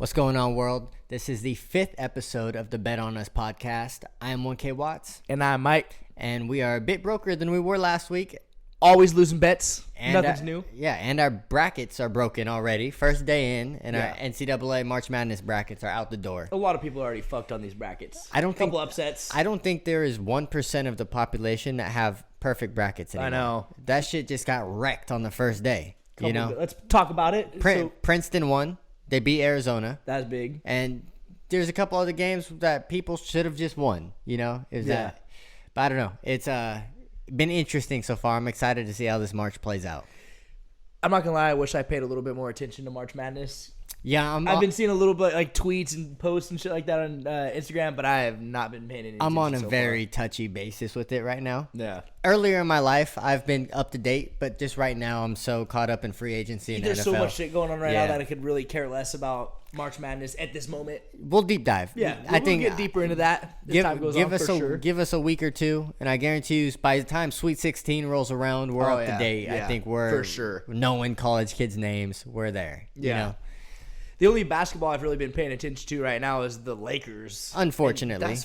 What's going on, world? This is the 5th episode of the Bet On Us podcast. I am 1K Watts. And I'm Mike. And we are a bit broker than we were last week. Always losing bets. And Nothing's new. Yeah, and our brackets are broken already. First day in, and our NCAA March Madness brackets are out the door. A lot of people are already fucked on these brackets. I don't think Couple upsets. I don't think there is 1% of the population that have perfect brackets anymore. I know. That shit just got wrecked on the first day. Let's talk about it. Princeton won. They beat Arizona. That's big. And there's a couple other games that people should have just won, But I don't know. It's been interesting so far. I'm excited to see how this March plays out. I'm not going to lie. I wish I paid a little bit more attention to March Madness. Yeah, I've been seeing a little bit like tweets and posts and shit like that on Instagram, but I have not been paying any attention. I'm on a very touchy basis with it right now. Yeah. Earlier in my life, I've been up to date, but just right now, I'm so caught up in free agency and There's NFL. so much shit going on right now that I could really care less about March Madness at this moment. We'll deep dive. Yeah, I think we'll get deeper into that as time goes on, for sure. Give us a week or two, and I guarantee you, by the time Sweet 16 rolls around, we're up to date. Yeah, I think we're for sure knowing college kids' names. We're there. Yeah. The only basketball I've really been paying attention to right now is the Lakers. Unfortunately.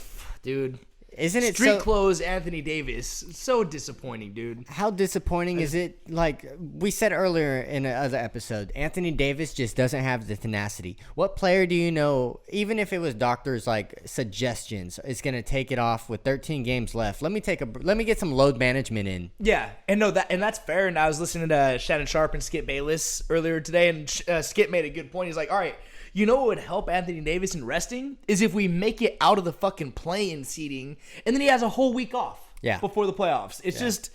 Dude. Isn't it Street clothes Anthony Davis. So disappointing, dude. How disappointing is it? Like we said earlier in another episode, Anthony Davis just doesn't have the tenacity. What player do you know, even if it was doctors' like suggestions, is going to take it off with 13 games left? Let me get some load management in. Yeah, and that's fair. And I was listening to Shannon Sharp and Skip Bayless earlier today, and Skip made a good point. He's like, all right, you know what would help Anthony Davis in resting is if we make it out of the fucking play-in seeding, and then he has a whole week off before the playoffs. It's just...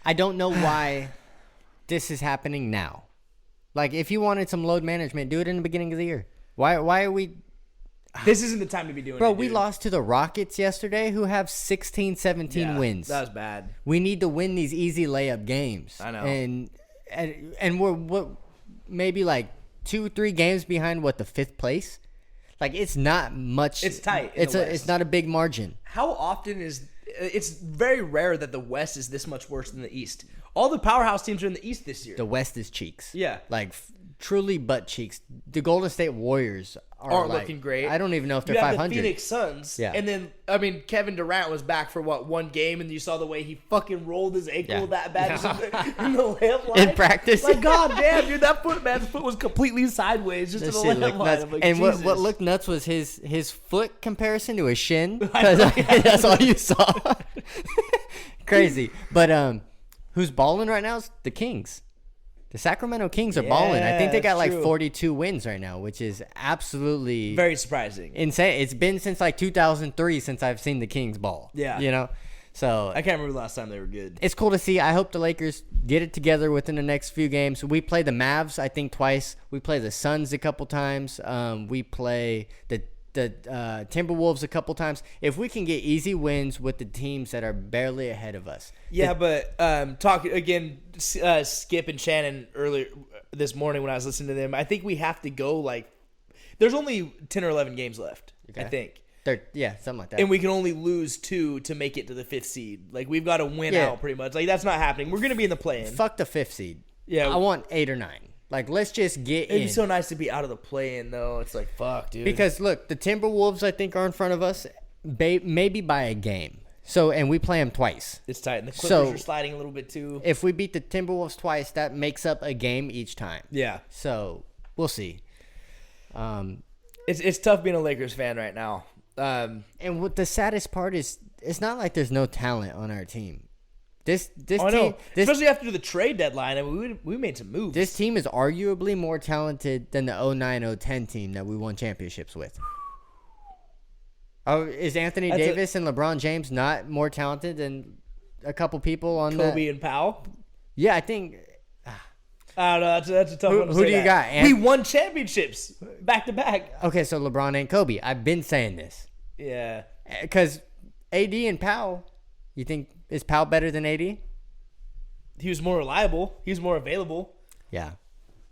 I don't know why this is happening now. Like, if you wanted some load management, do it in the beginning of the year. Why are we... This isn't the time to be doing it, Bro, we lost to the Rockets yesterday, who have 16, 17 wins. That was bad. We need to win these easy layup games. I know. And we're maybe like 2-3 games behind the 5th place. Like, it's not much. It's tight. It's not a big margin. How often it's very rare that the West is this much worse than the East. All the powerhouse teams are in the East this year. The West is cheeks. Yeah. Like, truly butt cheeks. The Golden State Warriors aren't looking great. I don't even know if they're you have 500. The Phoenix Suns. Yeah. And then, Kevin Durant was back for one game, and you saw the way he fucking rolled his ankle that bad in the layup line. In practice. Like, god damn, dude, that man's foot was completely sideways just in the layup line. Like, and what looked nuts was his foot comparison to his shin. Because that's all you saw. Crazy. But who's balling right now is the Kings. The Sacramento Kings are balling. I think they got like 42 wins right now, which is absolutely very surprising. Insane. It's been since like 2003 since I've seen the Kings ball. Yeah. So I can't remember the last time they were good. It's cool to see. I hope the Lakers get it together within the next few games. We play the Mavs, I think, twice. We play the Suns a couple times. We play the Timberwolves a couple times. If we can get easy wins with the teams that are barely ahead of us. But talking again, Skip and Shannon earlier this morning when I was listening to them, I think we have to go like there's only 10 or 11 games left. Okay. I think. Something like that. And we can only lose 2 to make it to the 5th seed. Like we've got to win out pretty much. Like that's not happening. We're gonna be in the play-in. Fuck the 5th seed. Yeah, I want 8 or 9. Like, let's just get in. It'd be so nice to be out of the play-in, though. It's like, fuck, dude. Because, look, the Timberwolves, I think, are in front of us maybe by a game. So, and we play them twice. It's tight. And the Clippers are sliding a little bit, too. If we beat the Timberwolves twice, that makes up a game each time. Yeah. So, we'll see. It's tough being a Lakers fan right now. And what the saddest part is, it's not like there's no talent on our team. This team, especially after the trade deadline, I mean, we made some moves. This team is arguably more talented than the 09-010 team that we won championships with. Oh, is Anthony Davis and LeBron James not more talented than a couple people on Kobe and Powell? Yeah, I think. I don't know. That's a tough one to say. Who do you got? We won championships back to back. Okay, so LeBron and Kobe. I've been saying this. Yeah. Because AD and Powell, you think is Powell better than AD? He was more reliable. He was more available. Yeah.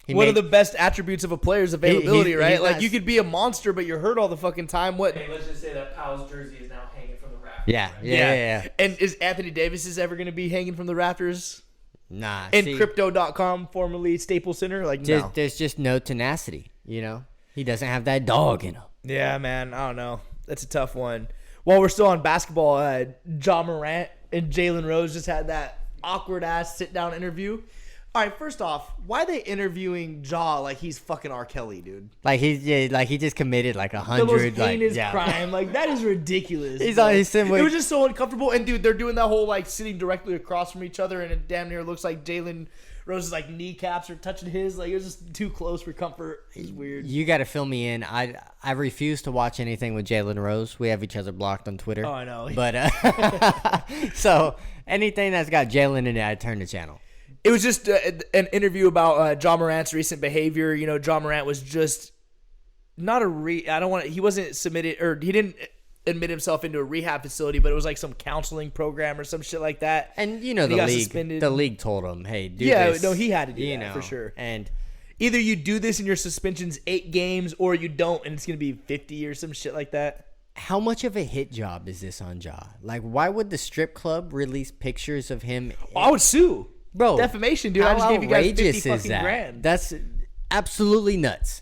One of the best attributes of a player is availability, right? Like, you could be a monster, but you're hurt all the fucking time. Hey, let's just say that Powell's jersey is now hanging from the rafters. Yeah. And is Anthony Davis ever going to be hanging from the rafters? Nah. And Crypto.com, formerly Staples Center? Like, no. There's just no tenacity, you know? He doesn't have that dog in him. Yeah, man. I don't know. That's a tough one. While we're still on basketball, Ja Morant and Jalen Rose just had that awkward ass sit down interview. All right, first off, why are they interviewing Ja like he's fucking R. Kelly, dude? Like he just committed like The most 100 like heinous crime. Like, that is ridiculous. He's bro. on his same way. It was just so uncomfortable. And, dude, they're doing that whole, like, sitting directly across from each other, and it damn near looks like Jalen Rose's, like, kneecaps are touching his. Like, it was just too close for comfort. It was weird. You got to fill me in. I refuse to watch anything with Jalen Rose. We have each other blocked on Twitter. Oh, I know. But so anything that's got Jalen in it, I turn the channel. It was just an interview about Ja Morant's recent behavior. You know, Ja Morant was just not he wasn't submitted, or he didn't admit himself into a rehab facility, but it was like some counseling program or some shit like that. And you know, He got the suspended. league told him, "Hey, do this." No, he had to do you that know, for sure. And Either you do this and your suspension's 8 games, or you don't, and it's gonna be 50 or some shit like that. how much of a hit job is this on Ja? Like, why would the strip club release pictures of him? I would sue. Bro, Defamation, dude. I How just gave you guys 50 outrageous is fucking that? grand. That's absolutely nuts.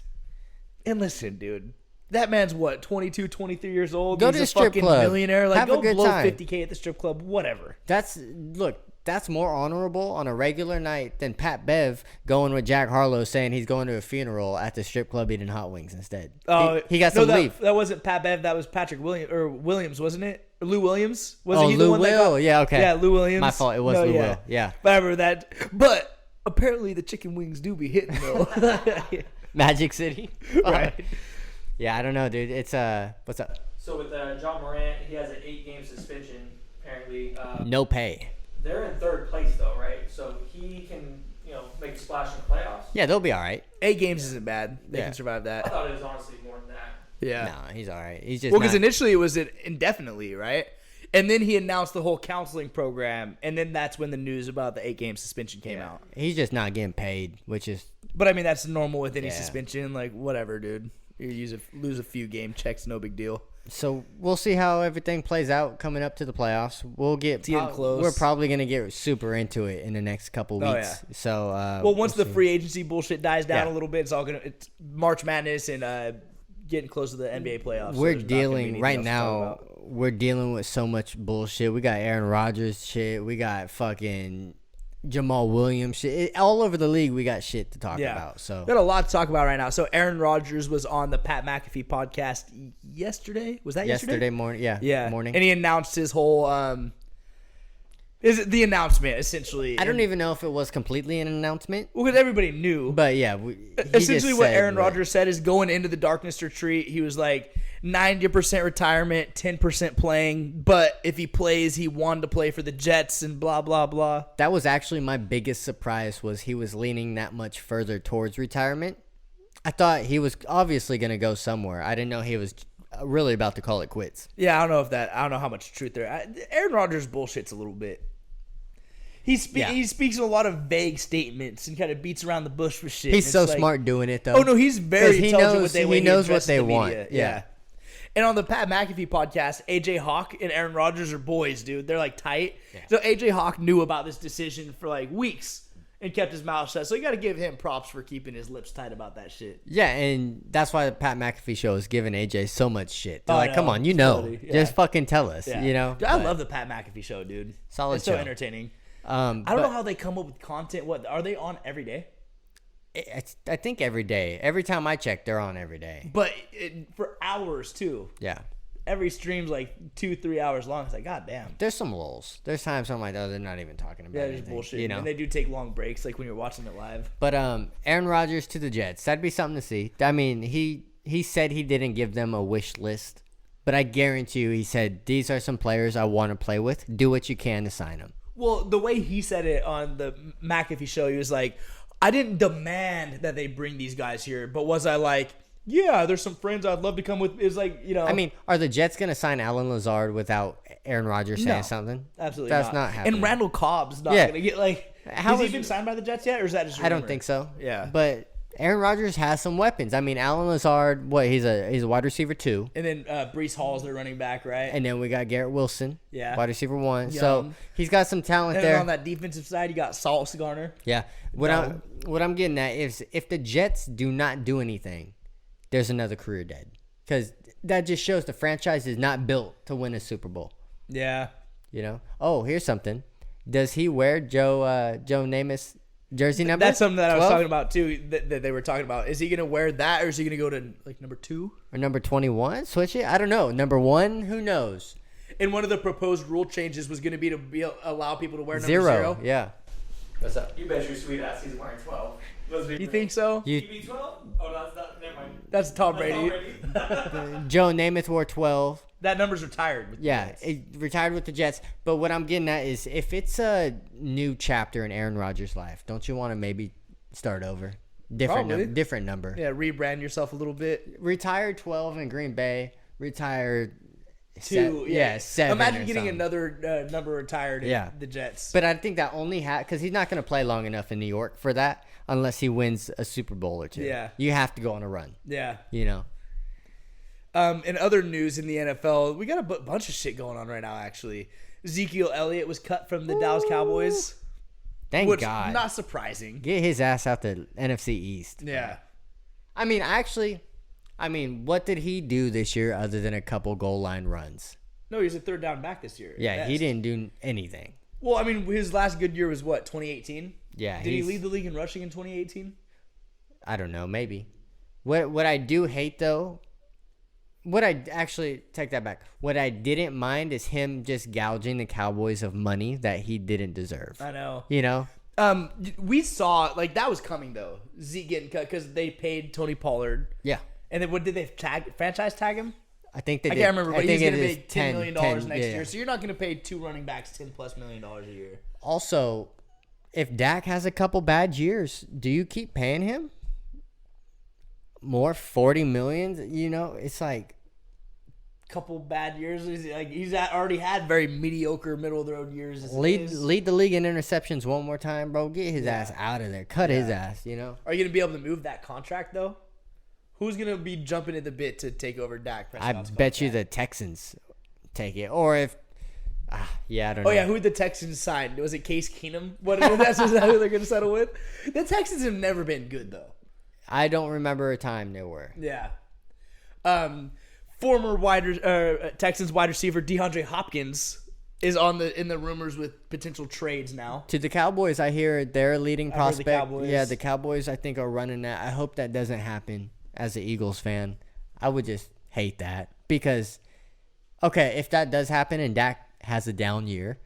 And listen, dude. That man's what, 22, 23 years old? Go He's to a the strip fucking club. millionaire. Like, Have a go good blow time. $50K at the strip club. Whatever. That's more honorable on a regular night than Pat Bev going with Jack Harlow saying he's going to a funeral at the strip club eating hot wings instead. He got some leave. That wasn't Pat Bev. That was Patrick Williams, wasn't it? Or Lou Williams? Wasn't Oh, he the Lou one that Will? got- Yeah, okay. Yeah, Lou Williams. My fault. It was No, Lou yeah. Will. Yeah. Whatever that. But apparently the chicken wings do be hitting though. Magic City. Right. Yeah, I don't know, dude. It's what's up? So with Ja Morant, he has an 8-game suspension. Apparently, No pay. they're in 3rd place though, right? So he can, make a splash in the playoffs. Yeah, they'll be all right. 8 games isn't bad. They Yeah. can survive I that. thought it was honestly more than that. Yeah. No, he's all right. He's just Well, because not- initially it was indefinitely, right? And then he announced the whole counseling program, and then that's when the news about the 8-game suspension came out. he's just not getting paid, which is But I mean, that's normal with any Yeah. suspension. Like, whatever, dude. You lose a few game checks, no big deal. so. We'll see how everything plays out coming up to the playoffs. We'll get It's getting close. We're probably gonna get super into it in the next couple Oh, weeks. yeah. So Well, once we'll the see. free agency bullshit dies down Yeah. a little bit, it's March Madness and getting close to the NBA playoffs. so we're there's not gonna be dealing anything right else to talk now. about. We're dealing with so much bullshit. We got Aaron Rodgers shit. We got fucking Jamal Williams shit. All over the league, we got shit to talk about. So got a lot to talk about right now. So Aaron Rodgers was on the Pat McAfee podcast yesterday. Was that yesterday morning, Yeah, morning. and he announced his whole is it the announcement essentially? I don't even know if it was completely an announcement, Well, because everybody knew. but yeah, Essentially, what Aaron Rodgers said is going into the Darkness retreat, he was like 90% retirement, 10% playing. But if he plays, he wanted to play for the Jets and blah blah blah. That was actually my biggest surprise, was he was leaning that much further towards retirement. I thought he was obviously going to go somewhere. I didn't know he was really about to call it quits. Yeah, I don't know how much truth there. Aaron Rodgers bullshits a little bit. He speaks in a lot of vague statements and kind of beats around the bush with shit. He's and so it's like- smart doing it, though. Oh no, he's very 'Cause he intelligent knows- with the he way knows what addresses they the want. media. Yeah. And on the Pat McAfee podcast, AJ Hawk and Aaron Rodgers are boys, dude. They're like tight. So AJ Hawk knew about this decision for like weeks and kept his mouth shut. So you got to give him props for keeping his lips tight about that shit. Yeah, and that's why the Pat McAfee show is giving AJ so much shit. They're Oh, like, no, come on, you know. totally, yeah. Just fucking tell us, Yeah. you know? Dude, I But, love the Pat McAfee show, dude. Solid It's so show. entertaining. I I don't know how they come up with content. What are they on every day? I think every day. Every time I check, they're on every day. But for hours too. Yeah. Every stream's like 2-3 hours long. It's like, god damn. There's some lulls. There's times I'm like, oh, they're not even talking about Yeah, anything. just bullshit. You know? And they do take long breaks, like when you're watching it live. But Aaron Rodgers to the Jets. That'd be something to see. I mean, he said he didn't give them a wish list, but I guarantee you he said, these are some players I want to play with. Do what you can to sign them. Well, the way he said it on the McAfee show, he was like, I didn't demand that they bring these guys here, but was I like, yeah, there's some friends I'd love to come with. It's like, you know. I mean, are the Jets going to sign Alan Lazard without Aaron Rodgers saying No. something? Absolutely That's not. not happening. And Randall Cobb's not Yeah. going to get like. How Has he is- been signed by the Jets yet, or is that just? A I don't rumor? think so. Yeah. But Aaron Rodgers has some weapons. I mean, Alan Lazard, he's a wide receiver 2. And then Brees Hall's their running back, right? And then we got Garrett Wilson, Yeah. wide receiver 1. So Young. he's got some talent And there. then on that defensive side, you got Sauce Garner. Yeah. Dog. What I'm getting at is if the Jets do not do anything, there's another career dead. Because that just shows the franchise is not built to win a Super Bowl. Yeah. You know? Oh, here's something. Does he wear Joe Namath's jersey number? That's something that I was 12? talking about too. That they were talking about. Is he gonna wear that, or is he gonna go to like number 2 or number 21? Switch it? I don't know. Number 1? Who knows? And one of the proposed rule changes was gonna be to allow people to wear number 0. 0. Yeah. What's up? You bet your sweet ass he's wearing 12. You think so? You, TB 12? Oh, that's not. Never mind. That's Tom That's Brady. already. Joe Namath wore 12. That number's retired. With the Yeah, Jets. it retired with the Jets. But what I'm getting at is if it's a new chapter in Aaron Rodgers' life, don't you want to maybe start over? Probably. Different number. Yeah, rebrand yourself a little bit. Retired 12 in Green Bay. Retired 2. Yeah, 7. Imagine or getting something. another number retired. Yeah. In the Jets. But I think that only because he's not going to play long enough in New York for that unless he wins a Super Bowl or 2. Yeah. You have to go on a run, Yeah. you know? In other news in the NFL, we got a bunch of shit going on right now. Actually, Ezekiel Elliott was cut from the Dallas Cowboys. Thank Which God. not surprising. Get his ass out the NFC East. Yeah. I mean, what did he do this year other than a couple goal line runs? No, he's a third down back this year. Yeah, he Best. didn't do anything. Well, I mean, his last good year was what, 2018? Yeah, Did he lead the league in rushing in 2018? I don't know, maybe. What I do hate though, what I actually take that back. What I didn't mind is him just gouging the Cowboys of money that he didn't deserve. I know. You know? We saw like that was coming though. Zeke getting cut because they paid Tony Pollard, Yeah. and then what did they franchise tag him? I think they I did. can't remember, but he's think going to it is make $10 million next yeah. year. So you're not going to pay 2 running backs $10+ million a year. Also, if Dak has a couple bad years, do you keep paying him more? 40 million? You know, it's like, Couple bad years. He's already had very mediocre middle of the road years. As it lead is. the league in interceptions one more time, bro. Get his ass out of there. Cut his ass, you know? Are you going to be able to move that contract though? Who's going to be jumping at the bit to take over Dak I Prescott's bet you contract? the Texans take it. Or if, yeah, I don't know. Oh yeah, who did the Texans sign? Was it Case Keenum? That's who they're going to settle with. The Texans have never been good though. I don't remember a time they were. Yeah. Former Texans wide receiver DeAndre Hopkins is in the rumors with potential trades now. To the Cowboys, I hear they're a leading heard the prospect. Cowboys. Yeah, the Cowboys, I think, are running that. I hope that doesn't happen as an Eagles fan. I would just hate that because, okay, if that does happen and Dak has a down year,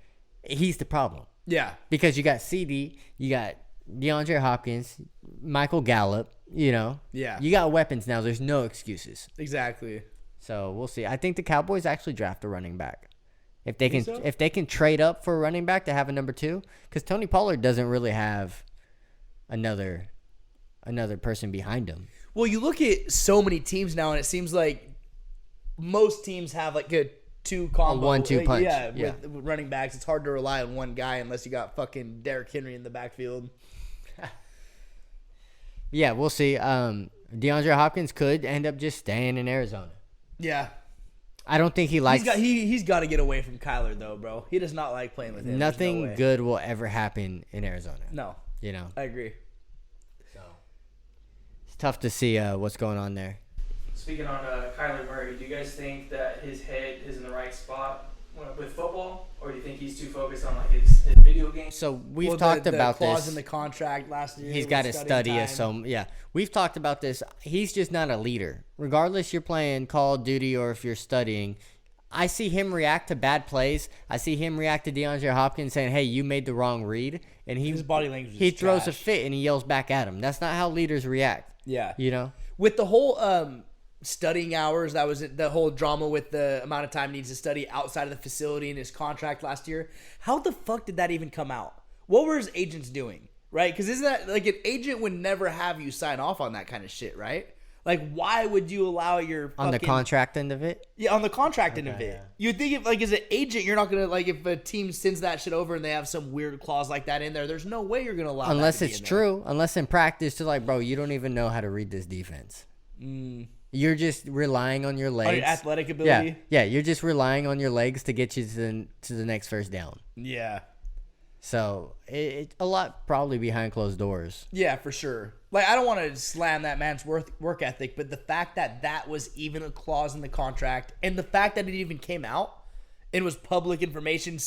he's the problem. Yeah. Because you got CD, you got DeAndre Hopkins, Michael Gallup, you know. Yeah. You got weapons now. There's no excuses. Exactly. So we'll see. I think the Cowboys actually draft a running back. If they can, Think so? if they can trade up for a running back to have a number 2, because Tony Pollard doesn't really have another person behind him. Well, you look at so many teams now, and it seems like most teams have like a 2 combo, 1-2 punch. Yeah, Yeah. With running backs, it's hard to rely on one guy unless you got fucking Derrick Henry in the backfield. Yeah, we'll see. DeAndre Hopkins could end up just staying in Arizona. Yeah, I don't think he likes. he's got to get away from Kyler though, bro. He does not like playing with him. There's Nothing no way. good will ever happen in Arizona. No, You know, I agree. so it's tough to see what's going on there. Speaking on Kyler Murray, do you guys think that his head is in the right spot with football, or do you think he's too focused on like his video games? So we've Well, talked the about clause this. in the contract last year. He's was got to studying study time. yeah, we've talked about this. He's just not a leader. Regardless you're playing Call of Duty or if you're studying, I see him react to bad plays. I see him react to DeAndre Hopkins saying, "Hey, you made the wrong read," and His body language is he throws a trash. fit and he yells back at him. That's not how leaders react. Yeah. You know? With the whole studying hours, that was the whole drama with the amount of time he needs to study outside of the facility in his contract last year. How the fuck did that even come out? What were his agents doing? Right? Because isn't that like an agent would never have you sign off on that kind of shit, right? Like, why would you allow your On the fucking- contract end of it? Yeah, on the contract end of it. yeah. You'd think if, like, as an agent, you're not gonna like if a team sends that shit over and they have some weird clause like that in there. There's no way you're gonna allow. Unless that to be it's in there. true. Unless in practice, they're like, bro, you don't even know how to read this defense. You're just relying on your On legs. your athletic Yeah, ability. yeah. You're just relying on your legs to get you to the next first down. Yeah. So it's a lot probably behind closed doors. Yeah, for sure. Like, I don't want to slam that man's work ethic, but the fact that that was even a clause in the contract, and the fact that it even came out and was public information,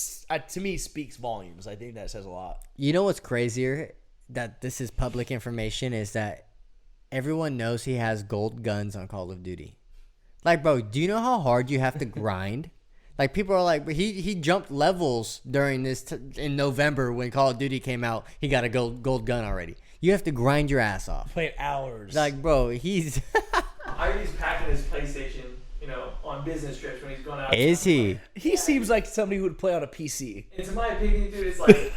to me speaks volumes. I think that says a lot. You know what's crazier? That this is public information is that everyone knows he has gold guns on Call of Duty. Like, bro, do you know how hard you have to grind? Like, people are like, he jumped levels during this in November when Call of Duty came out. He got a gold gun already. You have to grind your ass off. Played hours. Like, bro, he's I he's packing his PlayStation, on business trips when he's going out. is he? He seems like somebody who would play on a PC. And to my opinion, dude, it's like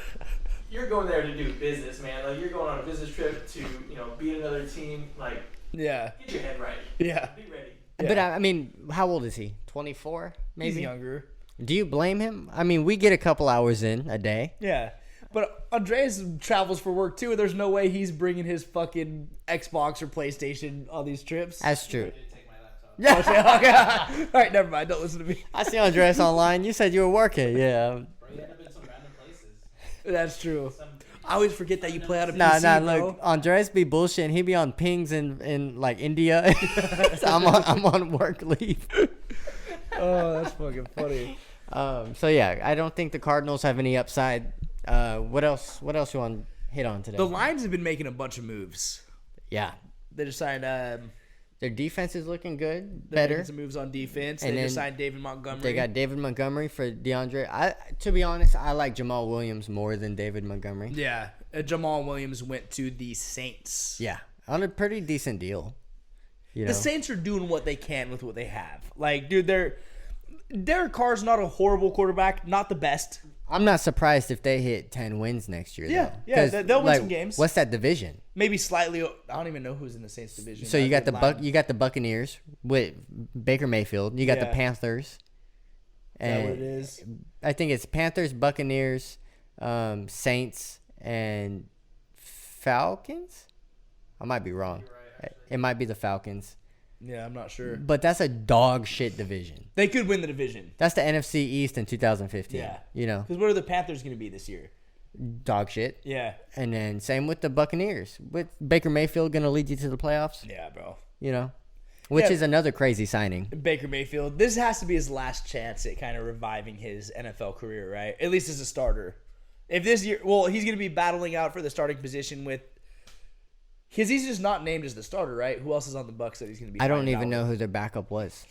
you're going there to do business, man. Like you're going on a business trip to, beat another team. Like, Yeah. get your head right. Yeah. Be ready. But I mean, how old is he? 24, maybe. He's younger. Do you blame him? I mean, we get a couple hours in a day. Yeah. But Andreas travels for work too. There's no way he's bringing his fucking Xbox or PlayStation on these trips. That's true. Take my laptop. Yeah. Okay. All right, never mind. Don't listen to me. I see Andres online. You said you were working. Yeah. Bro, you end up in some random places. That's true. I always forget that you play out of Nah, PC, look, bro. Andres be bullshitting. He be on pings in like India. So I'm on work leave. Oh, that's fucking funny. So yeah, I don't think the Cardinals have any upside. What else you want to hit on today? The Lions have been making a bunch of moves. Yeah, They just signed. their defense is looking good, They're better. making some moves on defense. And They just then signed David Montgomery. They got David Montgomery for DeAndre. To be honest, I like Jamal Williams more than David Montgomery. Yeah, Jamal Williams went to the Saints. Yeah, on a pretty decent deal. You know, The Saints are doing what they can with what they have. Like, dude, Derek Carr's not a horrible quarterback, not the best. I'm not surprised if they hit 10 wins next year. Yeah, though. yeah, 'Cause, they'll win some games. What's that division? Maybe slightly. I don't even know who's in the Saints division. So you got the Lions. you got the Buccaneers with Baker Mayfield. You got the Yeah. Panthers. Is that what it And is? I think it's Panthers, Buccaneers, Saints, and Falcons. I might be wrong. It might be the Falcons, Yeah, I'm not sure. but that's a dog shit division. They could win the division. That's the NFC East in 2015. Yeah. You know, Because what are the Panthers going to be this year? dog shit. Yeah. And then same with the Buccaneers. With Baker Mayfield going to lead you to the playoffs, Yeah, bro. you know, which Yeah. is another crazy signing. Baker Mayfield. This has to be his last chance at kind of reviving his NFL career, right? At least as a starter. If this year, well, he's going to be battling out for the starting position with. Because he's just not named as the starter, right? Who else is on the Bucs that he's going to be? I don't fighting even out know with? who their backup was.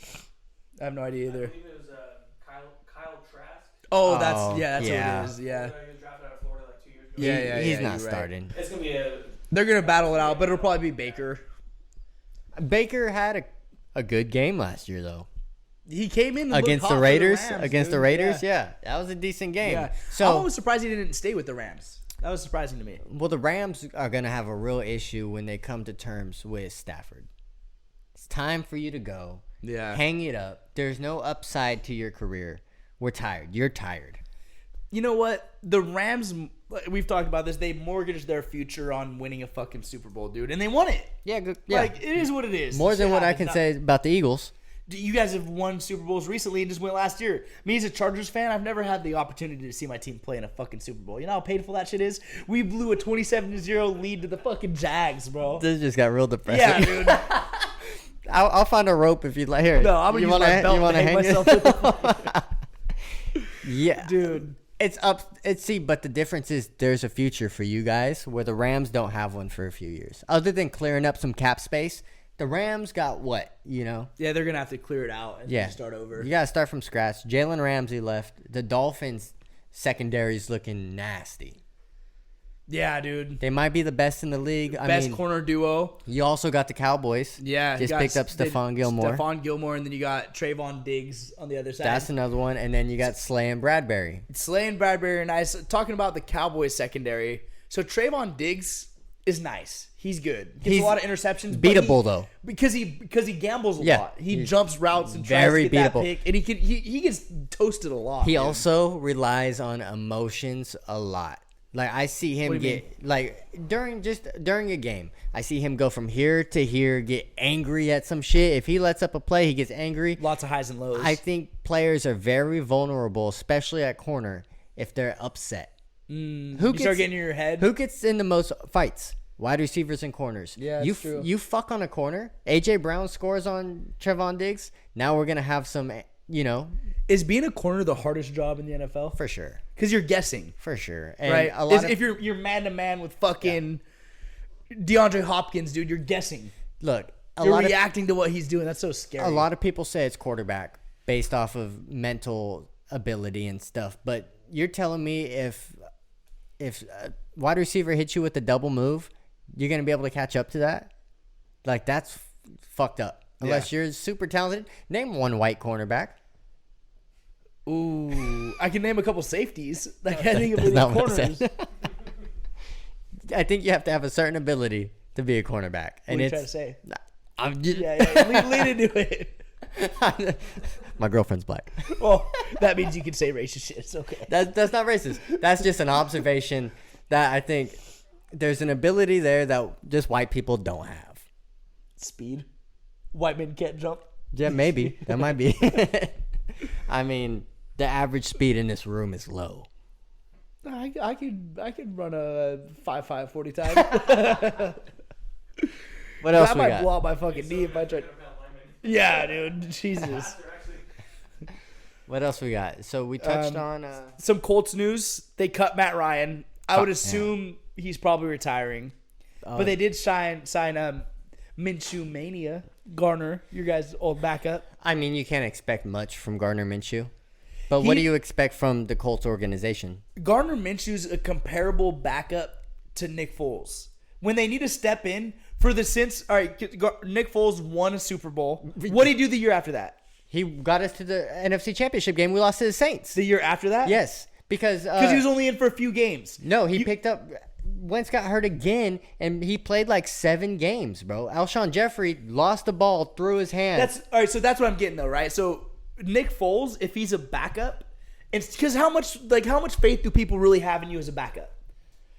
I have no idea I either. believe it was Kyle Trask. Oh, Oh, that's what yeah. it is. Yeah, He was drafted out of Florida like 2 years ago. Yeah, He's yeah, not you're right. starting. It's gonna be a. they're going to battle it out, but it'll probably be Baker. Baker had a good game last year though. He came in and looked Against hot the for Raiders. Rams, Against dude. the Raiders, yeah. That was a decent game. Yeah. So I was surprised he didn't stay with the Rams. That was surprising to me. well, the Rams are gonna have a real issue when they come to terms with Stafford. It's time for you to go. Yeah. Hang it up. There's no upside to your career. We're tired. You're tired. You know what? The Rams, we've talked about this. They mortgaged their future on winning a fucking Super Bowl, dude, and they won it. Yeah, good. Yeah. Like, it is what it is. More Shit than what I happens. can say about the Eagles. You guys have won Super Bowls recently and just went last year. Me as a Chargers fan, I've never had the opportunity to see my team play in a fucking Super Bowl. You know how painful that shit is? We blew a 27-0 lead to the fucking Jags, bro. This just got real depressing. Yeah, dude. I'll find a rope if you'd like. Here. No, I'm gonna you use wanna, my belt you to wanna hang hang myself it? with Yeah, Dude. It's up. But the difference is there's a future for you guys where the Rams don't have one for a few years. Other than clearing up some cap space, the Rams got what, you know? Yeah, they're going to have to clear it out and Yeah. start over. You got to start from scratch. Jalen Ramsey left. The Dolphins secondary's looking nasty. Yeah, dude. They might be the best in the league. I Best mean, corner duo. you also got the Cowboys. Yeah. Just picked up Stephon Gilmore. Stephon Gilmore, and then you got Trayvon Diggs on the other side. That's another one. And then you got Slay and Bradbury. Slay and Bradbury are nice. Talking about the Cowboys secondary. So Trayvon Diggs is nice. He's good. Gets He's a lot of interceptions. but beatable, though. Because he gambles a Yeah. lot. He He's jumps routes and tries very to get that beatable. pick. And he gets toasted a lot. He man. also relies on emotions a lot. Like I see him What do you get like during a game, I see him go from here to here, get angry at some shit. If he lets up a play, he gets angry. Lots of highs and lows. I think players are very vulnerable, especially at corner, if they're upset. you start getting in your head. Who gets in the most fights? wide receivers and corners. Yeah, you that's true. you fuck on a corner. AJ Brown scores on Trevon Diggs. Now we're gonna have some, Is being a corner the hardest job in the NFL? for sure, Because you're guessing, for sure. And right? a lot of, If you're man to man with fucking DeAndre Hopkins, dude, you're guessing. look, a You're lot of reacting to what he's doing. That's so scary. a lot of people say it's quarterback based off of mental ability and stuff, but you're telling me if a wide receiver hits you with a double move, you're gonna be able to catch up to that? Like, that's fucked up. Unless you're super talented. Name one white cornerback. Ooh, I can name a couple safeties. Like I think of That's the not what I corners. said. I think you have to have a certain ability to be a cornerback. What are you trying to say? I'm just, Yeah, lean into it. my girlfriend's black. Well, that means you can say racist shit. It's okay. That's not racist. That's just an observation that I think there's an ability there that just white people don't have. Speed. White men can't jump. Yeah, maybe. That might be. I mean, the average speed in this room is low. I could run a 5.5 40 time. What else I we might got? blow out my fucking knee if I tried. Yeah, dude. Jesus. What else we got? So we touched on Some Colts news. They cut Matt Ryan. I would Fuck, assume he's probably retiring. But they did sign Minshew Mania. Garner, your guys' old backup. I mean, you can't expect much from Gardner Minshew. But what do you expect from the Colts organization? Gardner Minshew's a comparable backup to Nick Foles. When they need to step in for the sense, all right, Nick Foles won a Super Bowl. What did he do the year after that? He got us to the NFC Championship game. We lost to the Saints. The year after that? Yes, because Because he was only in for a few games. no, he picked up. Wentz got hurt again, and he played like 7 games, bro. Alshon Jeffrey lost the ball through his hand. That's all right. So that's what I'm getting though, right? So Nick Foles, if he's a backup, it's because how much faith do people really have in you as a backup?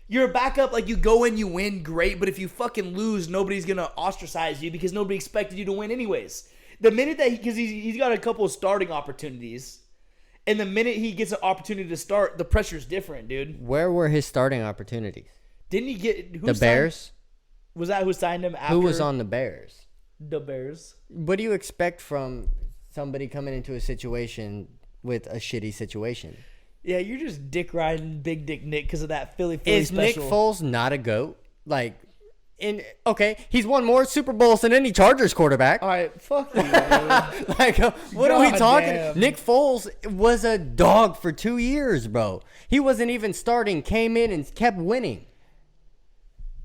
You're a backup, like you go in, you win, great. But if you fucking lose, nobody's gonna ostracize you because nobody expected you to win anyways. The minute that because he's got a couple of starting opportunities, and the minute he gets an opportunity to start, the pressure's different, dude. Where were his starting opportunities? Didn't he get The Bears? Was that who signed him? After Who was on the Bears? the Bears? What do you expect from somebody coming into a situation with a shitty situation? Yeah, you're just dick riding Big Dick Nick because of that Philly Is special. Nick Foles not a GOAT? Like, he's won more Super Bowls than any Chargers quarterback. All right, fuck you. Dude. Like, what are we God talking? damn. Nick Foles was a dog for 2 years, bro. He wasn't even starting, came in and kept winning.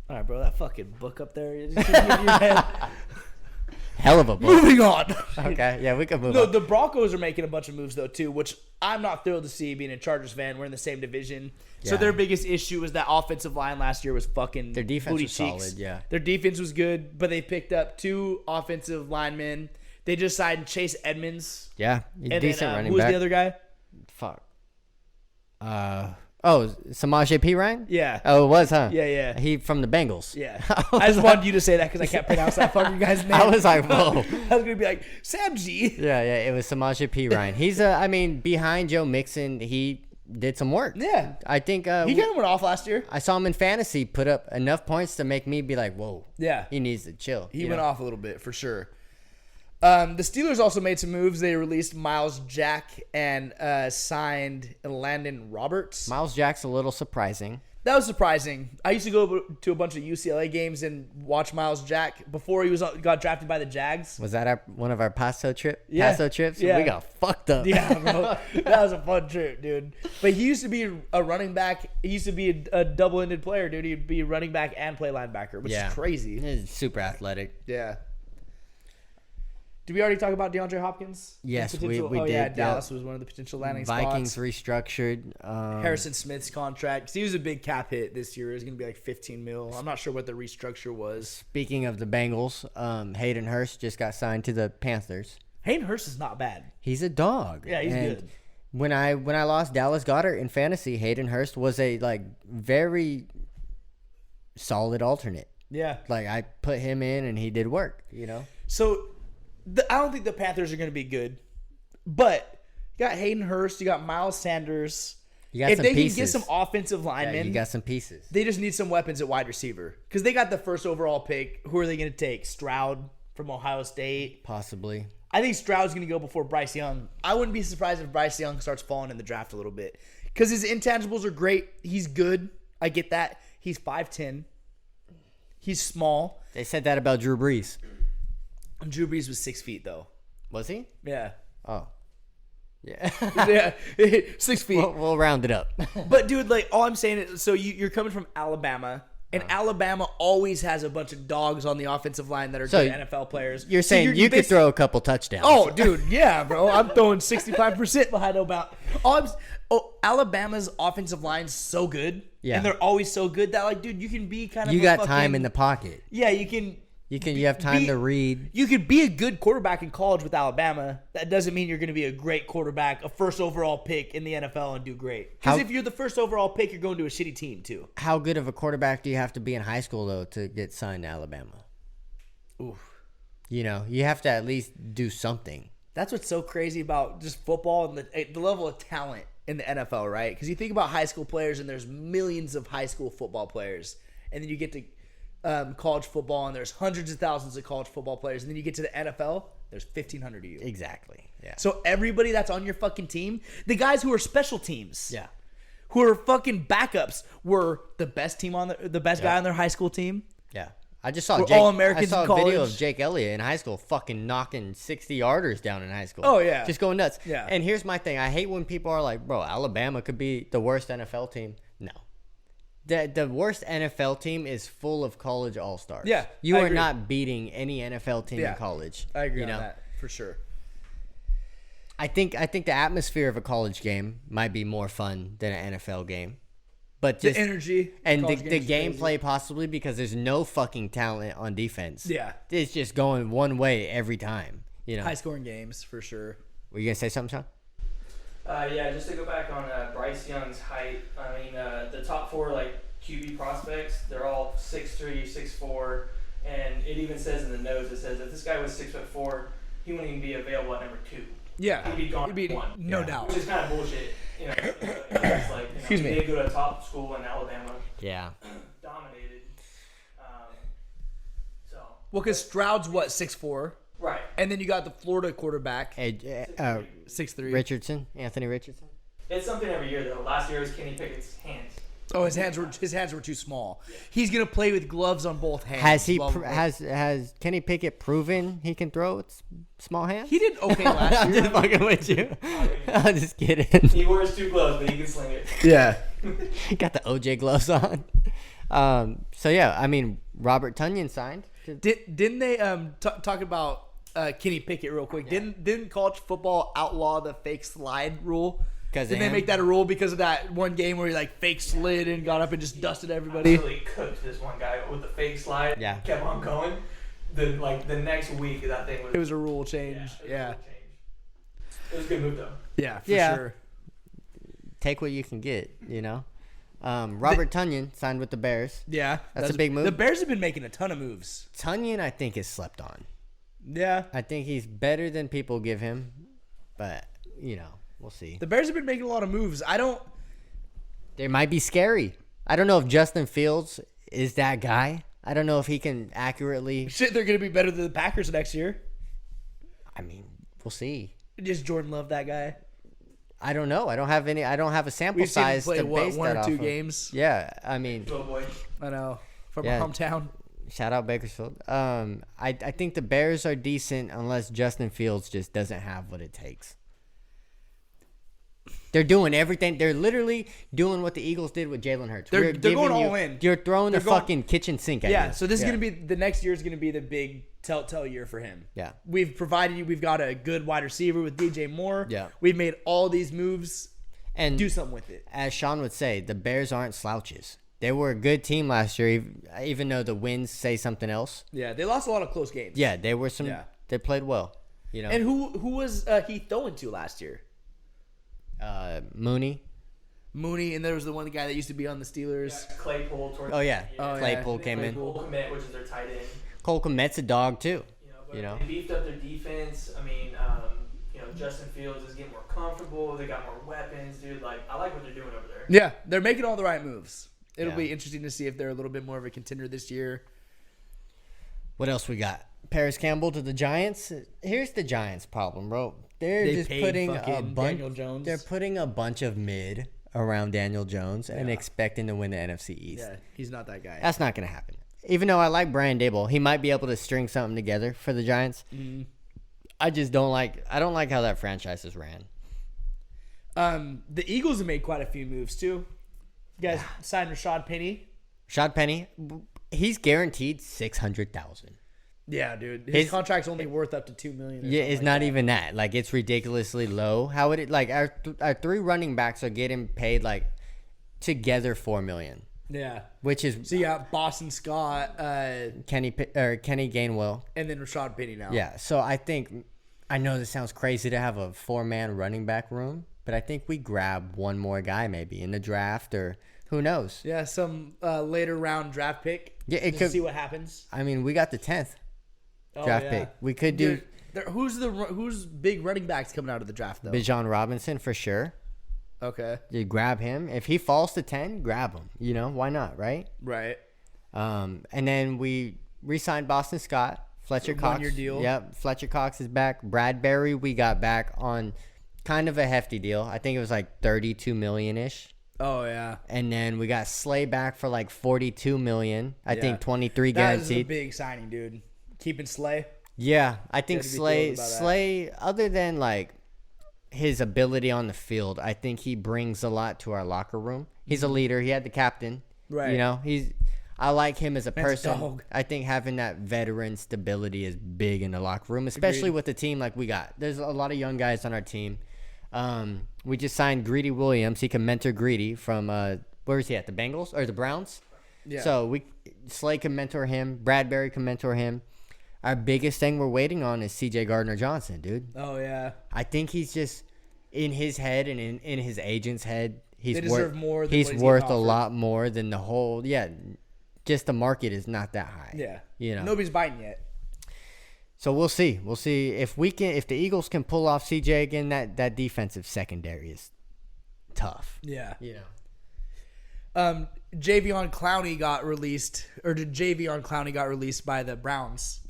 All right, bro, that fucking book up there. It just hit your head. Hell of a book. Moving on. Okay, yeah, we can move No, on. the Broncos are making a bunch of moves though too, which I'm not thrilled to see. Being a Chargers fan, we're in the same division, so Yeah. their biggest issue was that offensive line last year was fucking Their defense booty was cheeks. solid, yeah. Their defense was good, but they picked up 2 offensive linemen. They just signed Chase Edmonds. Yeah, And decent then, running who was back. the other guy? Fuck. Samaje P. Ryan? Yeah. Oh, it was, huh? Yeah, yeah. He from the Bengals. Yeah. I just wanted you to say that because I can't pronounce that fucking guy's name. I was like, whoa. I was going to be like, Sam G. Yeah, it was Samaje P. Ryan. He's behind Joe Mixon, he did some work. Yeah. I think He kind of went off last year. I saw him in fantasy put up enough points to make me be like, whoa. Yeah. He needs to chill. He went off a little bit for sure. The Steelers also made some moves. They released Miles Jack and signed Landon Roberts. Miles Jack's a little surprising. That was surprising. I used to go to a bunch of UCLA games and watch Miles Jack before he got drafted by the Jags. Was that one of our Paso trips? Yeah. We got fucked up. Yeah, bro. That was a fun trip, dude. But he used to be a running back. He used to be a double-ended player, dude. He'd be running back and play linebacker, which is crazy. He's super athletic. Yeah. Did we already talk about DeAndre Hopkins? Yes, we Potential- did. Yeah, Yeah. Dallas was one of the potential landing Vikings spots. restructured. Harrison Smith's contract. 'Cause he was a big cap hit this year. It was going to be like 15 mil. I'm not sure what the restructure was. Speaking of the Bengals, Hayden Hurst just got signed to the Panthers. Hayden Hurst is not bad. He's a dog. Yeah, he's And good. When I lost Dallas Goedert in fantasy, Hayden Hurst was a very solid alternate. Yeah. Like I put him in and he did work. So I don't think the Panthers are going to be good. But you got Hayden Hurst. You got Miles Sanders. You got If some they pieces. can get some offensive Yeah, linemen, you got some pieces. they just need some weapons at wide receiver because they got the first overall pick. Who are they going to take? Stroud from Ohio State. Possibly. I think Stroud's going to go before Bryce Young. I wouldn't be surprised if Bryce Young starts falling in the draft a little bit because his intangibles are great. He's good. I get that. He's 5'10". He's small. They said that about Drew Brees. Drew Brees was 6 feet though. Was he? Yeah. Oh. Yeah. Yeah. 6 feet. we'll round it up. But dude, like all I'm saying is, so you're coming from Alabama, and Alabama always has a bunch of dogs on the offensive line that are So good NFL players. You're So saying you could basically- throw a couple touchdowns. Oh, dude, yeah, bro. I'm throwing 65% behind Alabama. Alabama's offensive line's so good, Yeah. and they're always so good that, like, dude, you can be kind of You a got fucking, time in the pocket. Yeah, you can. You have time to read. You could be a good quarterback in college with Alabama. That doesn't mean you're going to be a great quarterback, a first overall pick in the NFL and do great. Because How- if you're the first overall pick, you're going to a shitty team too. How good of a quarterback do you have to be in high school though to get signed to Alabama? Oof. You know, you have to at least do something. That's what's so crazy about just football and the level of talent in the NFL, right? Because you think about high school players, and there's millions of high school football players, and then you get to college football, and there's hundreds of thousands of college football players, and then you get to the NFL, there's 1,500 of you. Exactly. Yeah. So everybody that's on your fucking team, the guys who are special teams, Yeah. who are fucking backups, were the best team on the best guy on their high school team. Yeah. I just saw We're Jake, all Americans I saw in a video college. of Jake Elliott in high school fucking knocking 60-yarders down in high school. Oh, yeah. Just going nuts. Yeah. And here's my thing. I hate when people are like, bro, Alabama could be the worst NFL team. No. The worst NFL team is full of college all-stars. Yeah, You I are agree. not beating any NFL team Yeah. in college. I agree you on know? that for sure. I think the atmosphere of a college game might be more fun than an NFL game. But The just energy and the college games is crazy. gameplay possibly because there's no fucking talent on defense. Yeah. It's just going one way every time. You know. High scoring games for sure. Were you gonna say something, Sean? Yeah, just to go back on Bryce Young's height. I mean, the top four like QB prospects, they're all 6'3", 6'4", and it even says in the notes, it says if this guy was 6'4", he wouldn't even be available at number 2. Yeah, He'd be gone at one. no Yeah. doubt. Which is kind of bullshit. You know, it's like, Excuse me. They go to a top school in Alabama, Yeah. dominated. So Well, because Stroud's what 6'4", right. and then you got the Florida quarterback Hey, 6'3". Richardson, Anthony Richardson. It's something every year though. Last year was Kenny Pickett's hands. Oh, his hands were too small. He's gonna play with gloves on both hands. Has he Well, has Kenny Pickett proven he can throw with small hands? He did okay last I'm year. just fucking with you. I'm just kidding. He wears 2 gloves, but he can sling it. Yeah. He got the OJ gloves on. So yeah, I mean Robert Tunyon signed. Didn't they talk about Kenny Pickett real quick? Didn't college football outlaw the fake slide rule? Because Did they make that a rule because of that one game where he like fake slid and got up and just dusted everybody? Absolutely cooked this one guy with the fake slide. Yeah. Kept on going. Then the next week that thing was. It was a rule change. it was a Yeah. rule change. It was a good move though. Yeah, for Yeah. sure. Take what you can get, you know. Robert Tunyon signed with the Bears. Yeah, That's a big move. The Bears have been making a ton of moves. Tunyon, I think, is slept on. Yeah, I think he's better than people give him, but you know, we'll see. the Bears have been making a lot of moves. I don't. They might be scary. I don't know if Justin Fields is that guy. I don't know if he can accurately. Shit, they're gonna be better than the Packers next year. I mean, we'll see. Just Jordan Love that guy. I don't know. I don't have a sample We've seen him size play to what, base one that or off two of. games. Yeah, I mean, Oh boy. I know from Yeah. my hometown. shout out Bakersfield. I think the Bears are decent unless Justin Fields just doesn't have what it takes. They're doing everything. They're literally doing what the Eagles did with Jalen Hurts. They're We're going giving all you- in. You're throwing They're the going- fucking kitchen sink at Yeah, you. so this is gonna be the next year is gonna be the big telltale year for him. Yeah. We've provided you. We've got a good wide receiver with DJ Moore. Yeah. We've made all these moves. And Do something with it. as Sean would say, the Bears aren't slouches. They were a good team last year, even though the wins say something else. Yeah, they lost a lot of close games. Yeah, they were some. Yeah. They played well. You know, And who was he throwing to last year? Mooney. Mooney, and there was the one guy that used to be on the Steelers. Claypool. Towards Oh yeah, Oh, yeah. Claypool came in. Cole Kmet, which is their tight end. Cole Kmet's a dog too. You know, but You know. they beefed up their defense. I mean, Justin Fields is getting more comfortable. They got more weapons, dude. Like, I like what they're doing over there. Yeah, they're making all the right moves. It'll Yeah. be interesting to see if they're a little bit more of a contender this year. What else we got? Paris Campbell to the Giants. Here's the Giants' problem, bro. They're They just paid putting fucking a bunch. Daniel Jones. They're putting a bunch of mid around Daniel Jones and Yeah. expecting to win the NFC East. Yeah, he's not that guy. That's not gonna happen. Even though I like Brian Dable, he might be able to string something together for the Giants. I just don't like. I don't like how that franchise is ran. The Eagles have made quite a few moves too. You guys signed Rashad Penny. Rashad Penny, he's guaranteed $600,000. Yeah, dude. His His- contract's only worth up to $2 million. or Yeah, something it's like not that. even that. Like, it's ridiculously low. How would it like our three running backs are getting paid like together $4 million, Yeah. which is So you got Boston Scott, Kenny Gainwell. and then Rashad Penny now. Yeah, so I know this sounds crazy to have a 4-man running back room, but I think we grab one more guy maybe in the draft or who knows. Yeah, some later round draft pick. Yeah, it Just could- see what happens. I mean, we got the 10th Oh, draft yeah. pick. We could do Who's big running backs coming out of the draft though? Bijan Robinson for sure. Okay. You grab him. If he falls to 10, grab him. You know, why not, right? Right. And then we re-signed Boston Scott, Fletcher So Cox. one-year deal. Yep, Fletcher Cox is back. Bradbury, we got back on kind of a hefty deal. I think it was like 32 million-ish. Oh yeah. And then we got Slay back for like 42 million. I Yeah. think 23 That is a guaranteed. big signing, dude. Keeping Slay. Yeah, I think Gotta be Slay thrilled about that. Slay other than like his ability on the field, I think he brings a lot to our locker room. He's a leader. He had the captain. Right. You know, I like him as a Man's a person. dog. I think having that veteran stability is big in the locker room, especially Agreed. with the team like we got. There's a lot of young guys on our team. We just signed Greedy Williams. He can mentor Greedy from where is he at? The Bengals or the Browns? Yeah. So Slay can mentor him. Bradbury can mentor him. Our biggest thing we're waiting on is C.J. Gardner-Johnson, dude. Oh yeah. I think he's just in his head and in his agent's head. He's They deserve worth more than he's what he's worth getting a offered. lot more than the whole. Yeah, just the market is not that high. Yeah. you know. Nobody's biting yet. So we'll see. We'll see if the Eagles can pull off C.J. again. That defensive secondary is tough. Yeah. You know. Javion Clowney got released, or did Javion Clowney got released by the Browns?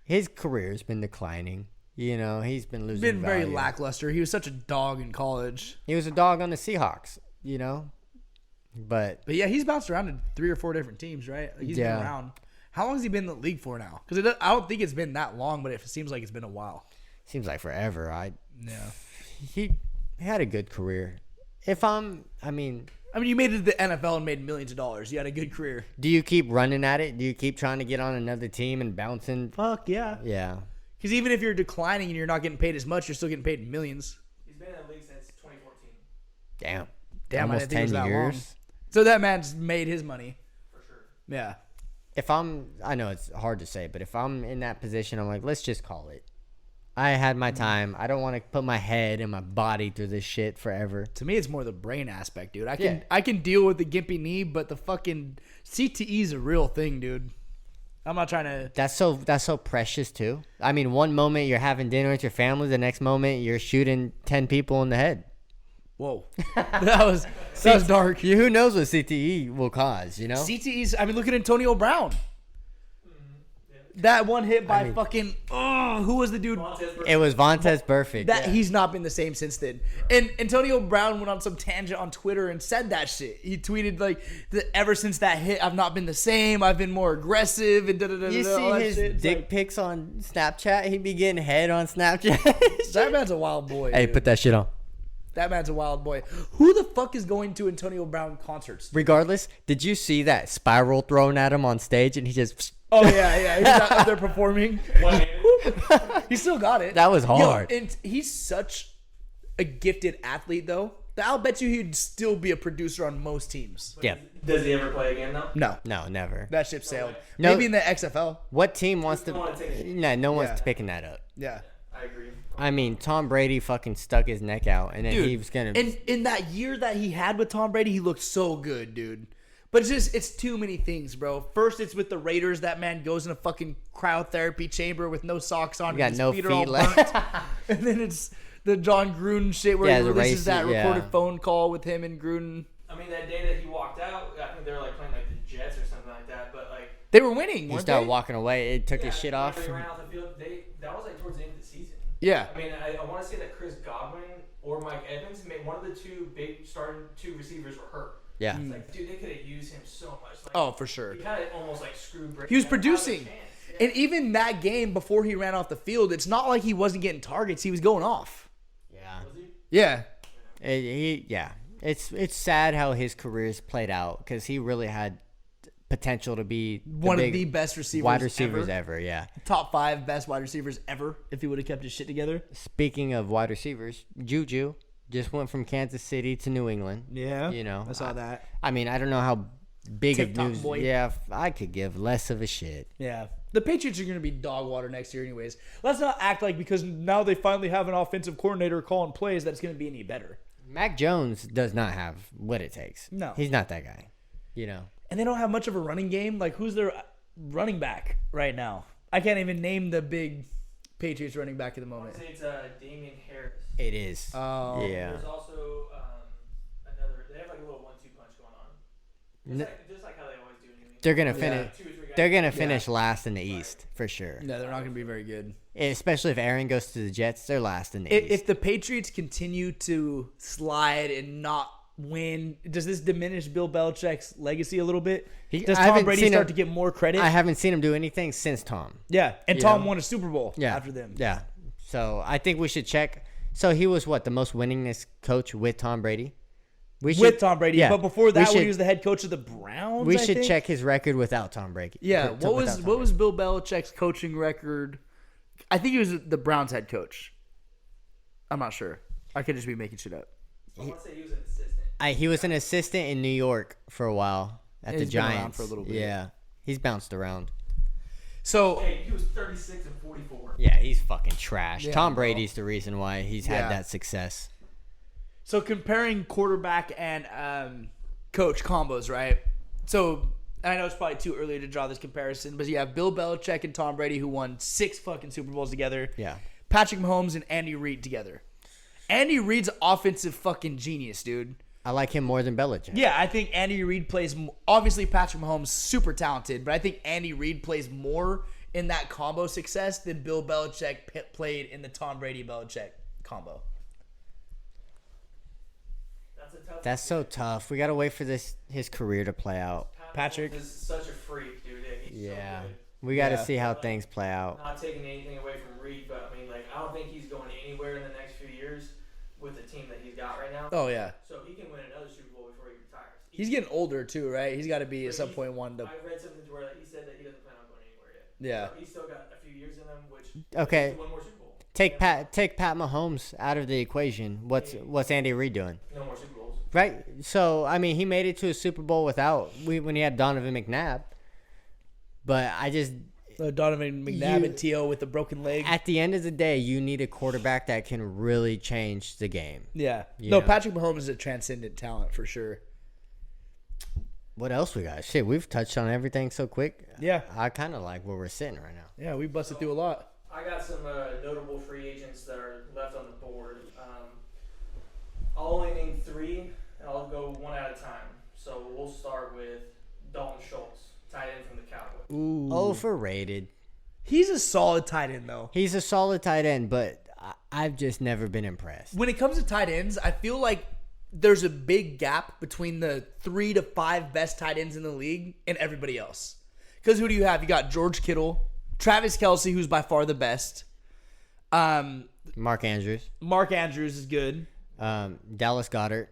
His career's been declining. You know, he's been losing. Been very value. lackluster. He was such a dog in college. He was a dog on the Seahawks. You know, but But yeah, he's bounced around in 3 or 4 different teams, right? He's Yeah. been around. How long has he been in the league for now? Because I don't think it's been that long, but it seems like it's been a while. seems like forever. Yeah. He had a good career. I mean, You made it to the NFL and made millions of dollars. You had a good career. do you keep running at it? Do you keep trying to get on another team and bouncing? Fuck yeah. Yeah. Because even if you're declining and you're not getting paid as much, you're still getting paid millions. He's been in the league since 2014, Damn. Damn, I Almost didn't think it was 10 that years. long. So that man's made his money. for sure. Yeah. I know it's hard to say, but if I'm in that position, I'm like, let's just call it. I had my time. I don't want to put my head and my body through this shit forever. To me, it's more the brain aspect, dude. Yeah. I can deal with the gimpy knee, but the fucking CTE is a real thing, dude. I'm not trying to. That's so precious too. I mean, one moment you're having dinner with your family, the next moment you're shooting 10 people in the head. Whoa, that was dark. Who knows what CTE will cause? You know. CTE's. Look at Antonio Brown. That one hit by mean- fucking. Oh, who was the dude? It was Vontez Perfect. That he's not been the same since then. And Antonio Brown went on some tangent on Twitter and said that shit. He tweeted like, "Ever since that hit, I've not been the same. I've been more aggressive and da da da." You all see that his shit. It's dick like, pics on Snapchat? He be getting head on Snapchat. that man's a wild boy. Hey, dude. put that shit on. That man's a wild boy. Who the fuck is going to Antonio Brown concerts? Regardless, did you see that spiral thrown at him on stage and he just... Oh yeah. He's not up there performing. He still got it. That was hard. Yo, and he's such a gifted athlete, though. That I'll bet you he'd still be a producer on most teams. Yeah. Does he ever play again though? No, No, never. that ship sailed. No. Maybe in the XFL. What team wants Don't wanna take to... it. Nah, no one's Yeah. picking that up. Yeah. I agree. I mean, Tom Brady fucking stuck his neck out and then Dude, he was going to... And in that year that he had with Tom Brady, he looked so good, dude. But it's too many things, bro. First, it's with the Raiders. That man goes in a fucking cryotherapy chamber with no socks on. You got and his no feet are all feet left. burnt. And then it's The John Gruden shit where Yeah, he the releases that racist- yeah. recorded phone call with him and Gruden. I mean, that day that he walked out, I think they were like playing like the Jets or something like that. But like, They were winning, He weren't started they? walking away. It took his yeah, shit when off. They ran out the field. That was like towards the end of the season. Yeah. I mean, I want to say that Chris Godwin or Mike Evans, one of the two big starting two receivers were hurt. Yeah. Mm. It's like, dude, they could have used him so much. Like, Oh, for sure. he kind of almost like screwed Brady. He was out of a producing. chance. Yeah. And even that game before he ran off the field, it's not like he wasn't getting targets. He was going off. Yeah. Was he? Yeah. It's sad how his career's played out because he really had potential to be One of big the best receivers wide receivers ever. ever. Yeah. Top 5 best wide receivers ever if he would have kept his shit together. Speaking of wide receivers, Juju just went from Kansas City to New England. Yeah. You know, I saw that. I mean, I don't know how big of TikTok news. boy. Yeah, I could give less of a shit. Yeah. The Patriots are going to be dog water next year anyways. Let's not act like because now they finally have an offensive coordinator calling plays that it's going to be any better. Mac Jones does not have what it takes. No. He's not that guy. You know. And they don't have much of a running game. Like, who's their running back right now? I can't even name the big Patriots running back at the I moment. want to say it's Damian Harris. It is. Oh. Yeah. There's also another. They have like a little 1-2 punch going on. Just like how they always do. Anyway. They're gonna Yeah. finish. 2 or 3 guys. They're gonna finish last in the East for sure. No, they're not going to be very good. Especially if Aaron goes to the Jets, they're last in the If East. the Patriots continue to slide and not win, does this diminish Bill Belichick's legacy a little bit? Does I Tom haven't Brady seen start him- to get more credit? I haven't seen him do anything since Tom. Yeah, and You Tom know? won a Super Bowl Yeah. after them. Yeah. So I think we should check. So he was what, the most winningest coach with Tom Brady? We With Tom Brady, yeah. but before We that, when should- he was the head coach of the Browns, we I should think? check his record without Tom Brady. Yeah, Without what Tom was Bill Belichick's coaching record? I think he was the Browns head coach. I'm not sure. I could just be making shit up. I want to say he was an assistant. He was an assistant in New York for a while at And the he's been around Giants for a little bit. Yeah, he's bounced around. So Hey, he was 36 and 44. Yeah, he's fucking trash. Yeah, Tom bro. Brady's the reason why he's had Yeah. that success. So comparing quarterback and coach combos, right? So I know it's probably too early to draw this comparison, but you have Bill Belichick and Tom Brady who won 6 fucking Super Bowls together. Yeah. Patrick Mahomes and Andy Reid together. Andy Reid's offensive fucking genius, dude. I like him more than Belichick. Yeah, I think Andy Reid plays. Obviously, Patrick Mahomes super talented, but I think Andy Reid plays more in that combo success than Bill Belichick played in the Tom Brady Belichick combo. That's a tough. That's so tough. We gotta wait for his career to play out. Patrick. is such a freak, dude. He's Yeah. so good. We gotta Yeah. see how things play out. Not taking anything away from Reed, but I mean, like, I don't think he's going anywhere in the next few years with the team that he's got right now. Oh yeah, So he can win another Super Bowl before he retires. he's getting older too, right? He's got to be at But some he's- point one to. I read something to where he said that he doesn't plan on going anywhere yet. Yeah. So he's still got a few years in him, which Okay. is one more Super Bowl. Take Pat Mahomes out of the equation. What's Andy Reid doing? No more Super Bowls. Right. So I mean, he made it to a Super Bowl when he had Donovan McNabb. But I just Donovan McNabb You- and T.O. with a broken leg. at the end of the day, you need a quarterback that can really change the game. Yeah. You No, know. Patrick Mahomes is a transcendent talent for sure. What else we got? Shit, we've touched on everything so quick. Yeah. I kind of like where we're sitting right now. Yeah, we busted through a lot. I got some notable free agents that are left on the board. I'll only name 3, and I'll go one at a time. So we'll start with Dalton Schultz, tight end from the Cowboys. Ooh. Overrated. He's a solid tight end though. He's a solid tight end, but I've just never been impressed. When it comes to tight ends, I feel like there's a big gap between the 3 to 5 best tight ends in the league and everybody else. Because who do you have? You got George Kittle, Travis Kelce, who's by far the best. Mark Andrews, Mark Andrews is good. Dallas Goddard.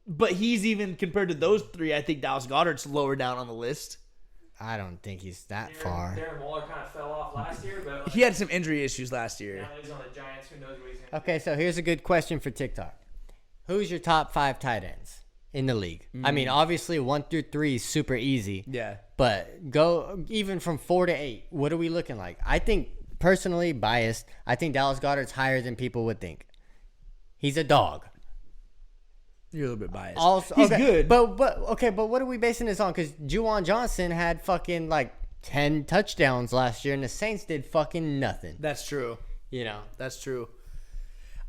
But he's even, compared to those 3, I think Dallas Goddard's lower down on the list. I don't think he's that far. Darren Waller kind of fell off last year, but He had some injury issues last year. now he's on the Giants. Who knows what he's going to Okay, so here's a good question for TikTok. Who's your top 5 tight ends in the league? I mean, obviously 1 through 3 is super easy. Yeah. But go even from 4 to 8. What are we looking like? I think, personally, biased, I think Dallas Goddard's higher than people would think. He's a dog. You're a little bit biased. Also, He's okay, good. But what are we basing this on? Because Juwan Johnson had fucking like 10 touchdowns last year, and the Saints did fucking nothing. That's true. You know. That's true.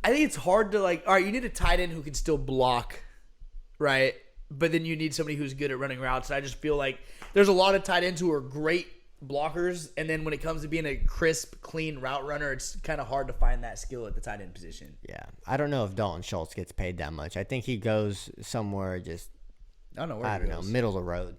I think it's hard to like. All right, you need a tight end who can still block, right? But then you need somebody who's good at running routes. And I just feel like there's a lot of tight ends who are great blockers, and then when it comes to being a crisp, clean route runner, it's kind of hard to find that skill at the tight end position. Yeah, I don't know if Dalton Schultz gets paid that much. I think he goes somewhere just I don't know where I he don't know, goes. middle of the road.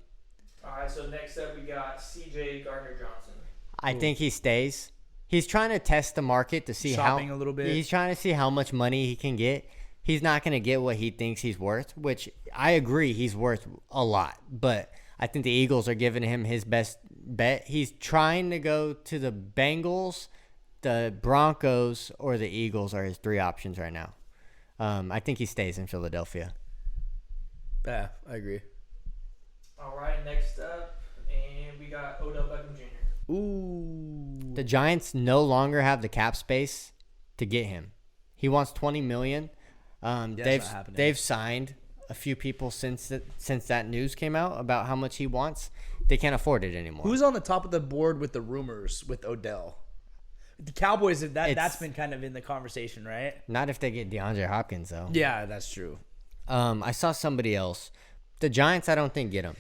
All right, so next up we got C.J. Gardner-Johnson. I think he stays. He's trying to test the market to see Shopping how a little bit. He's trying to see how much money he can get. He's not going to get what he thinks he's worth, which I agree he's worth a lot. But I think the Eagles are giving him his best bet. He's trying to go to the Bengals, the Broncos, or the Eagles are his three options right now. I think he stays in Philadelphia. Yeah, I agree. All right, next up, and we got Odell Beckham Jr. Ooh. The Giants no longer have the cap space to get him. He wants $20 million. That's not happening. They've signed a few people since that news came out about how much he wants. They can't afford it anymore. Who's on the top of the board with the rumors with Odell? The Cowboys, that's been kind of in the conversation, right? Not if they get DeAndre Hopkins though. Yeah, that's true. I saw somebody else. The Giants, I don't think get him.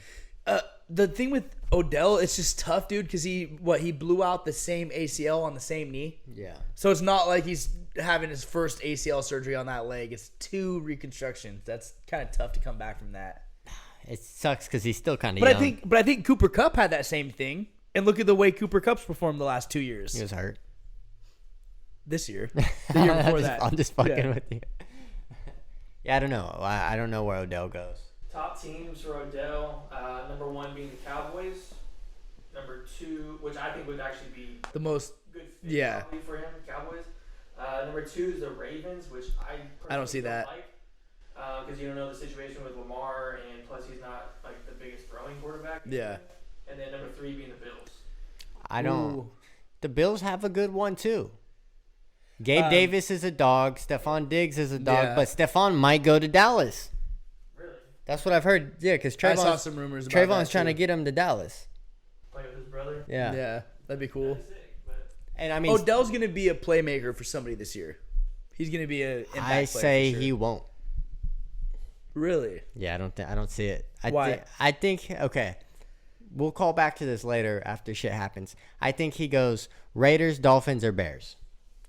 The thing with Odell, it's just tough, dude, because he blew out the same ACL on the same knee. Yeah. So it's not like he's having his first ACL surgery on that leg. It's 2 reconstructions. That's kind of tough to come back from that. It sucks because he's still kind of But young. I think Cooper Kupp had that same thing. And look at the way Cooper Kupp's performed the last 2 years. he was hurt. This year, the year before that. I'm just fucking Yeah. with you. Yeah, I don't know. I don't know where Odell goes. Top teams for Odell, number 1 being the Cowboys. Number 2, which I think would actually be The most. good fit Yeah. probably for him, Cowboys. Number 2 is the Ravens, which I don't see that. like. Because you don't know the situation with Lamar, and plus he's not like the biggest throwing quarterback. Yeah. And then number 3 being the Bills. I don't. Ooh. The Bills have a good one too. Gabe Davis is a dog. Stephon Diggs is a dog, Yeah. but Stephon might go to Dallas. Really? That's what I've heard. Yeah, because I saw Trayvon's, some rumors about Trayvon's that, trying to too. get him to Dallas. Play with his brother. Yeah. Yeah, that'd be cool. That's sick, but And I mean, Odell's going to be a playmaker for somebody this year. He's going to be a impact I player say for sure. he won't. Really? Yeah, I don't see it. Why? I think okay. We'll call back to this later after shit happens. I think he goes Raiders, Dolphins, or Bears.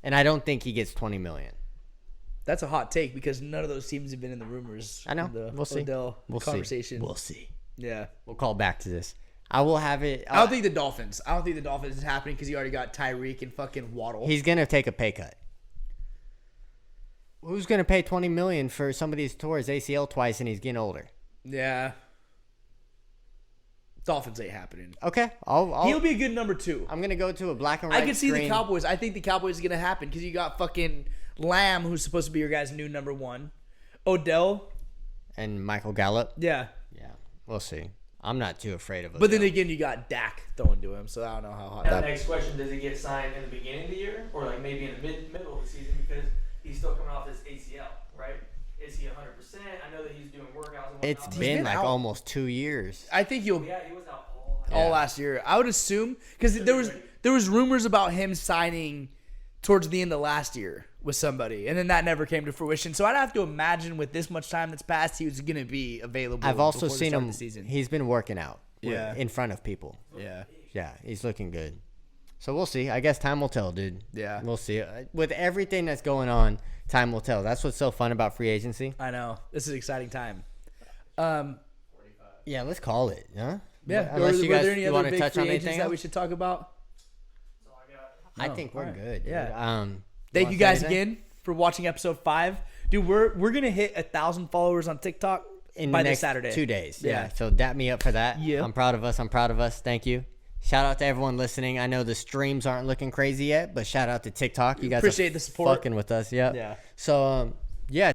And I don't think he gets $20 million. That's a hot take because none of those teams have been in the rumors. I know. in the We'll see. Odell We'll conversation. see. We'll see. Yeah. We'll call back to this. I will have it. I don't think the Dolphins. I don't think the Dolphins is happening because he already got Tyreek and fucking Waddle. He's gonna take a pay cut. Who's gonna pay $20 million for somebody who's tore his ACL twice and he's getting older? Yeah. Dolphins ain't happening. Okay, I'll He'll be a good number 2. I'm gonna go to a black and I white. can see the screen. Cowboys. I think the Cowboys is gonna happen because you got fucking Lamb, who's supposed to be your guy's new number 1. Odell. and Michael Gallup. Yeah. Yeah, we'll see. I'm not too afraid of it. But then again, you got Dak throwing to him, so I don't know how hot Now, that. the next question, does he get signed in the beginning of the year or like maybe in the middle of the season because he's still coming off his ACL, right? Is he 100%? I know that he's doing workouts and whatnot. it's but- been been like out. almost 2 years. I think he'll Yeah, he was out all. all last year. I would assume because there was rumors about him signing towards the end of last year with somebody, and then that never came to fruition. So I'd have to imagine with this much time that's passed, he was going to be available. I've also before the seen start him. of the season. He's been working out. Yeah. In front of people. Yeah, Yeah, he's looking good. So we'll see. I guess time will tell, dude. Yeah. We'll see. With everything that's going on, time will tell. That's what's so fun about free agency. I know this is an exciting time. Yeah, let's call it, huh? Yeah. Unless were you guys there any want other to big touch free on agents anything that we else? should talk about? That's all I got. I Oh, think we're alright. good. Dude. Yeah. You Thank wanna you say guys anything? again for watching episode 5. Dude, we're gonna hit 1,000 followers on TikTok In by the this next Saturday. 2 days. Yeah. Yeah. So dap me up for that. Yeah. I'm proud of us. I'm proud of us. Thank you. Shout out to everyone listening. I know the streams aren't looking crazy yet, but shout out to TikTok. You guys Appreciate are the support. fucking with us. Yep. Yeah. So yeah,